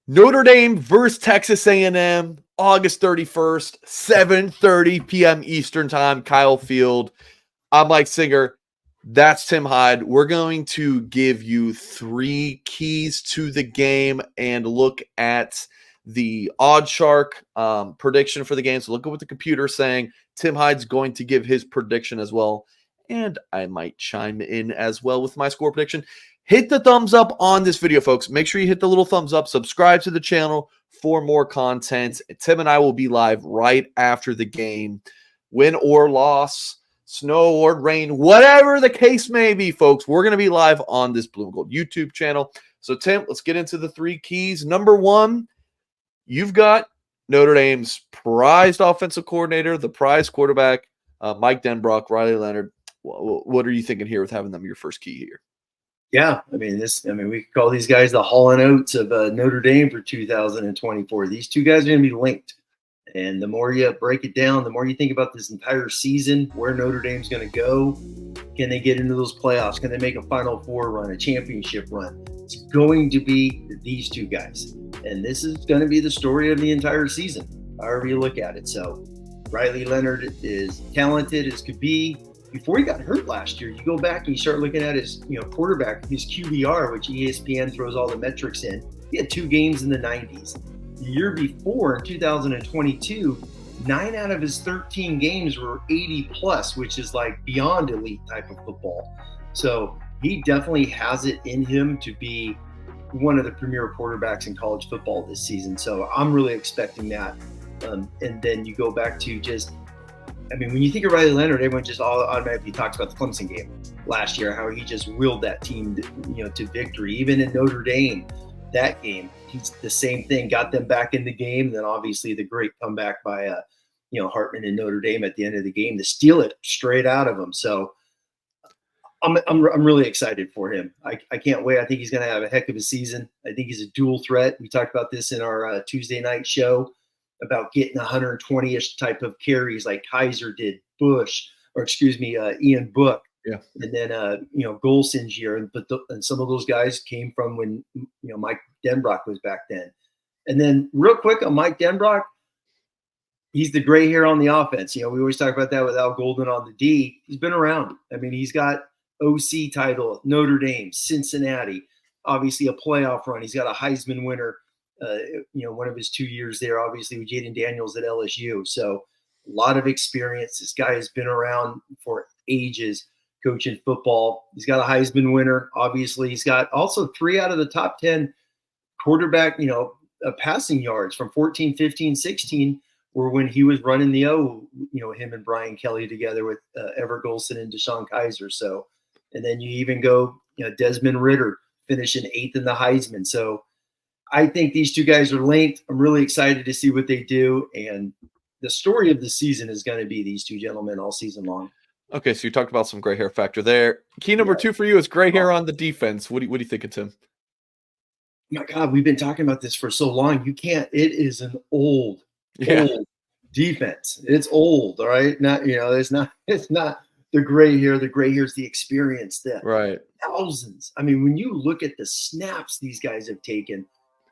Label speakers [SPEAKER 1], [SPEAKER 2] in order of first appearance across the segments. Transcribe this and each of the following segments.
[SPEAKER 1] Notre Dame versus Texas A&M, August 31st, 7:30 p.m. Eastern Time, Kyle Field. I'm Mike Singer. That's Tim Hyde. We're going to give you 3 keys to the game and look at the Odd Shark prediction for the game. So look at what the computer's saying. Tim Hyde's going to give his prediction as well. And I might chime in as well with my score prediction. Hit the thumbs up on this video, folks. Make sure you hit the little thumbs up. Subscribe to the channel for more content. Tim and I will be live right after the game. Win or loss, snow or rain, whatever the case may be, folks, we're going to be live on this Blue and Gold YouTube channel. So, Tim, let's get into the 3 keys. Number 1, you've got Notre Dame's prized offensive coordinator, the prized quarterback, Mike Denbrock, Riley Leonard. What are you thinking here with having them your first key here?
[SPEAKER 2] Yeah, we could call these guys the Hall and Oates of Notre Dame for 2024. These two guys are going to be linked. And the more you break it down, the more you think about this entire season, where Notre Dame's going to go. Can they get into those playoffs? Can they make a Final Four run, a championship run? It's going to be these two guys. And this is going to be the story of the entire season, however you look at it. So Riley Leonard is talented as could be. Before he got hurt last year, you go back and you start looking at his quarterback, his QBR, which ESPN throws all the metrics in. He had 2 games in the 90s. The year before, in 2022, 9 out of his 13 games were 80 plus, which is like beyond elite type of football. So he definitely has it in him to be one of the premier quarterbacks in college football this season. So I'm really expecting that. And then you go back to when you think of Riley Leonard, everyone just automatically talks about the Clemson game last year, how he just willed that team to victory. Even in Notre Dame, that game, he's the same thing, got them back in the game. And then obviously the great comeback by Hartman and Notre Dame at the end of the game to steal it straight out of him. So I'm really excited for him. I can't wait. I think he's going to have a heck of a season. I think he's a dual threat. We talked about this in our Tuesday night show about getting 120-ish type of carries like Kaiser did, Ian Book.
[SPEAKER 1] Yeah.
[SPEAKER 2] And then, Golson's year. And some of those guys came from when, Mike Denbrock was back then. And then real quick on Mike Denbrock, he's the gray hair on the offense. We always talk about that with Al Golden on the D. He's been around. He's got OC title, Notre Dame, Cincinnati, obviously a playoff run. He's got a Heisman winner. One of his 2 years there, obviously with Jaden Daniels at LSU. So a lot of experience. This guy has been around for ages coaching football. He's got a Heisman winner. Obviously, he's got also 3 out of the top 10 quarterback, passing yards from 14, 15, 16 were when he was running the him and Brian Kelly together with Everett Golson and Deshaun Kaiser. So, and then you even go, Desmond Ritter finishing 8th in the Heisman. So, I think these two guys are linked. I'm really excited to see what they do. And the story of the season is going to be these two gentlemen all season long.
[SPEAKER 1] Okay, so you talked about some gray hair factor there. Key number 2 for you is gray hair on the defense. What do you think of Tim?
[SPEAKER 2] My God, we've been talking about this for so long. You can't. It is an old defense. It's old. All right. It's not the gray hair. The gray hair is the experience.
[SPEAKER 1] Right.
[SPEAKER 2] Thousands. When you look at the snaps these guys have taken,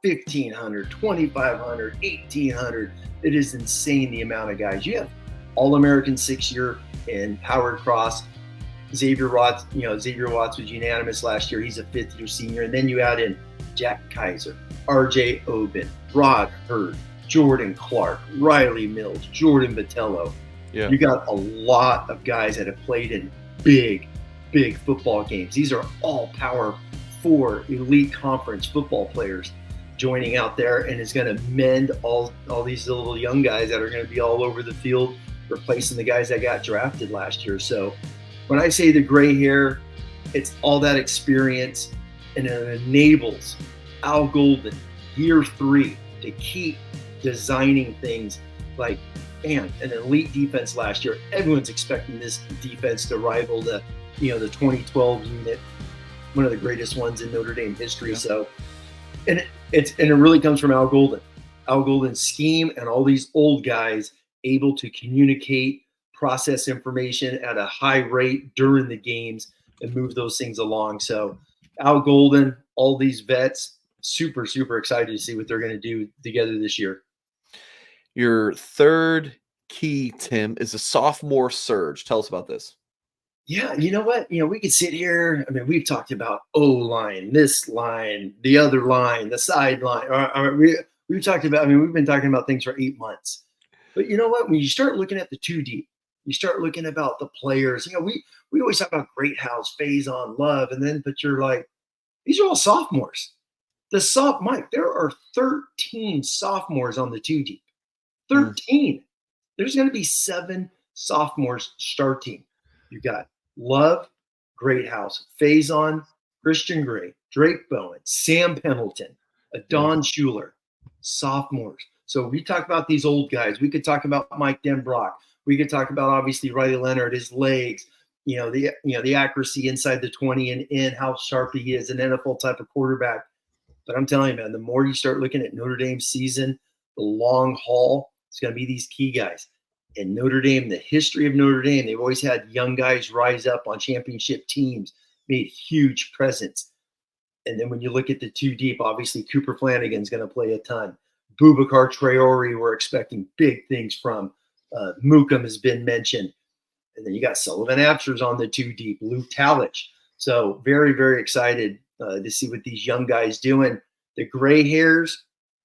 [SPEAKER 2] 1,500, 2,500, 1,800. It is insane the amount of guys. You have All-American 6-year and Howard Cross. Xavier Watts was unanimous last year. He's a 5th-year senior. And then you add in Jack Kaiser, R.J. Oben, Rod Hurd, Jordan Clark, Riley Mills, Jordan Botello.
[SPEAKER 1] Yeah.
[SPEAKER 2] You got a lot of guys that have played in big football games. These are all Power 4 elite conference football players joining out there, and is going to mend all these little young guys that are going to be all over the field, replacing the guys that got drafted last year. So when I say the gray hair, it's all that experience, and it enables Al Golden, year 3, to keep designing things like, an elite defense last year. Everyone's expecting this defense to rival the 2012 unit, one of the greatest ones in Notre Dame history. Yeah. So, and it really comes from Al Golden. Al Golden's scheme, and all these old guys able to communicate, process information at a high rate during the games and move those things along. So Al Golden, all these vets, super, super excited to see what they're going to do together this year.
[SPEAKER 1] Your third key, Tim, is a sophomore surge. Tell us about this.
[SPEAKER 2] Yeah, you know what? We could sit here. I mean, we've talked about O-line, this line, the other line, the sideline. We've talked about, we've been talking about things for 8 months. But you know what? When you start looking at the two deep, you start looking about the players. We always talk about Great House, Faison, Love, but you're like, these are all sophomores. Mike, there are 13 sophomores on the two deep. 13. There's going to be 7 sophomores starting. You got Love, Greathouse, Faison, Christian Gray, Drake Bowen, Sam Pendleton, Don Schuler, sophomores. So we talk about these old guys. We could talk about Mike Denbrock. We could talk about obviously Riley Leonard, his legs, the accuracy inside the 20 and in, how sharp he is, an NFL type of quarterback. But I'm telling you, man, the more you start looking at Notre Dame's season, the long haul, it's going to be these key guys. And Notre Dame, the history of Notre Dame, they've always had young guys rise up on championship teams, made huge presence. And then when you look at the two deep, obviously Cooper Flanagan's going to play a ton. Boubacar Traore, we're expecting big things from. Mookum has been mentioned. And then you got Sullivan Abshers on the two deep, Luke Talich. So very, very excited to see what these young guys doing. The gray hairs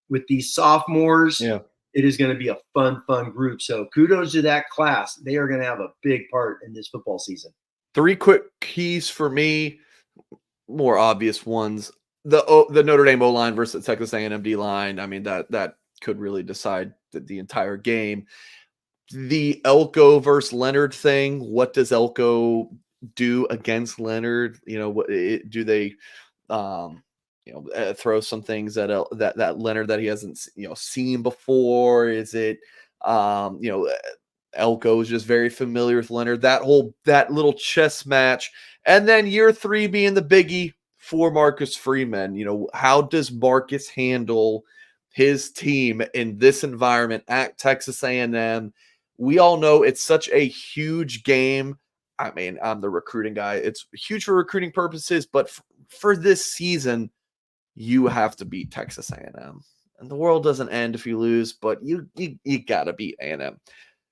[SPEAKER 2] with these sophomores, it is going to be a fun group. So kudos to that class. They are going to have a big part in this football season. 3
[SPEAKER 1] quick keys for me, more obvious ones. The Notre Dame O-line versus the Texas A&M D-line. I mean, that could really decide the entire game. The Elko versus Leonard thing. What does Elko do against Leonard? Do they throw some things that Leonard that he hasn't seen before? Is it Elko is just very familiar with Leonard, that little chess match, and then year 3 being the biggie for Marcus Freeman. How does Marcus handle his team in this environment at Texas A&M? We all know it's such a huge game. I mean, I'm the recruiting guy. It's huge for recruiting purposes, but for this season, you have to beat Texas A&M. And the world doesn't end if you lose, but you got to beat A&M.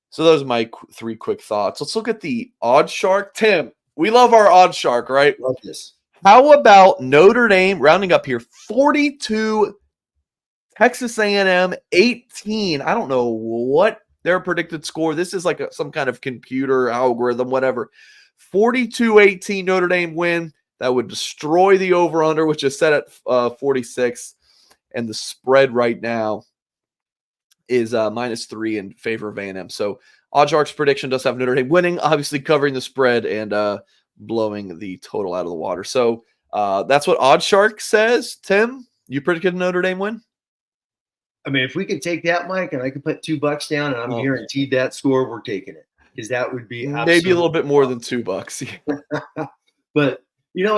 [SPEAKER 1] So those are my 3 quick thoughts. Let's look at the Odd Shark. Tim, we love our Odd Shark, right?
[SPEAKER 2] Love this.
[SPEAKER 1] How about Notre Dame, rounding up here, 42, Texas A&M 18. I don't know what their predicted score. This is like some kind of computer algorithm, whatever. 42-18 Notre Dame win. That would destroy the over-under, which is set at 46. And the spread right now is -3 in favor of A&M. So Oddshark's prediction does have Notre Dame winning, obviously covering the spread and blowing the total out of the water. So that's what Oddshark says. Tim, you predicted Notre Dame win?
[SPEAKER 2] I mean, if we could take that, Mike, and I could put $2 down and I'm guaranteed that score, we're taking it. Because that would be
[SPEAKER 1] maybe a little bit more than $2.
[SPEAKER 2] But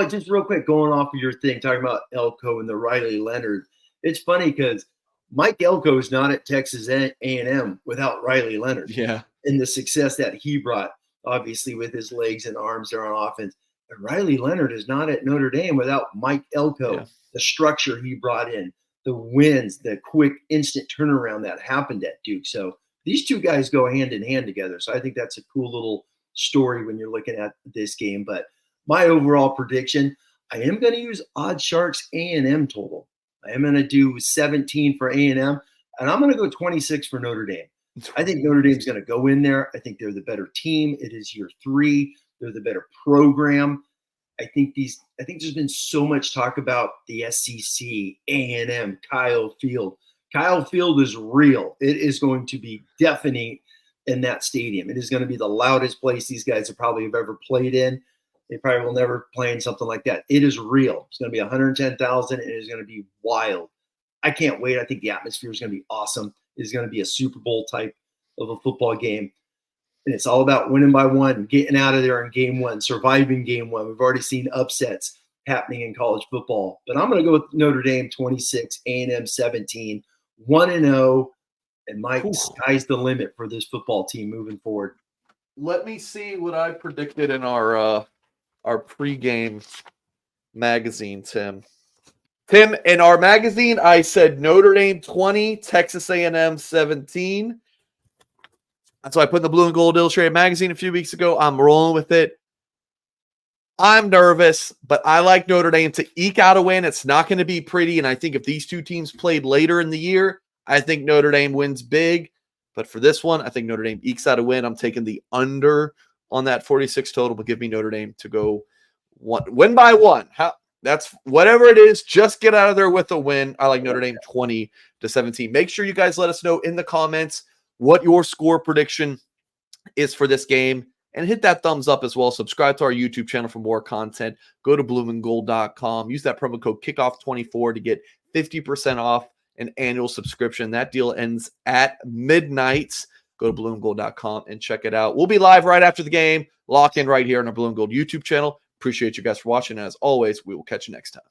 [SPEAKER 2] just real quick, going off of your thing, talking about Elko and the Riley Leonard, it's funny because Mike Elko is not at Texas A&M without Riley Leonard.
[SPEAKER 1] Yeah.
[SPEAKER 2] And the success that he brought, obviously, with his legs and arms there on offense. And Riley Leonard is not at Notre Dame without Mike Elko, the structure he brought in, the wins, the quick instant turnaround that happened at Duke. So these two guys go hand in hand together. So I think that's a cool little story when you're looking at this game. But my overall prediction, I am going to use Oddshark's A&M total. I am going to do 17 for A&M, and I'm going to go 26 for Notre Dame. I think Notre Dame's going to go in there. I think they're the better team. It is year 3. They're the better program. I think there's been so much talk about the SEC, A&M, Kyle Field. Kyle Field is real. It is going to be deafening in that stadium. It is going to be the loudest place these guys have probably ever played in. They probably will never play in something like that. It is real. It's going to be 110,000. It is going to be wild. I can't wait. I think the atmosphere is going to be awesome. It's going to be a Super Bowl type of a football game. And it's all about winning by 1, getting out of there in game 1, surviving game 1. We've already seen upsets happening in college football. But I'm going to go with Notre Dame 26, A&M 17, 1-0. And Mike, sky's the limit for this football team moving forward.
[SPEAKER 1] Let me see what I predicted in our pregame magazine, Tim. Tim, in our magazine, I said Notre Dame 20, Texas A&M 17. That's what I put in the Blue and Gold Illustrated magazine a few weeks ago. I'm rolling with it. I'm nervous, but I like Notre Dame to eke out a win. It's not going to be pretty, and I think if these two teams played later in the year, I think Notre Dame wins big. But for this one, I think Notre Dame ekes out a win. I'm taking the under on that 46 total, but give me Notre Dame to go win by one. That's whatever it is. Just get out of there with a win. I like Notre Dame 20-17. Make sure you guys let us know in the comments what your score prediction is for this game. And hit that thumbs up as well. Subscribe to our YouTube channel for more content. Go to blueandgold.com. Use that promo code KICKOFF24 to get 50% off an annual subscription. That deal ends at midnight. Go to blueandgold.com and check it out. We'll be live right after the game. Lock in right here on our Blue and Gold YouTube channel. Appreciate you guys for watching. As always, we will catch you next time.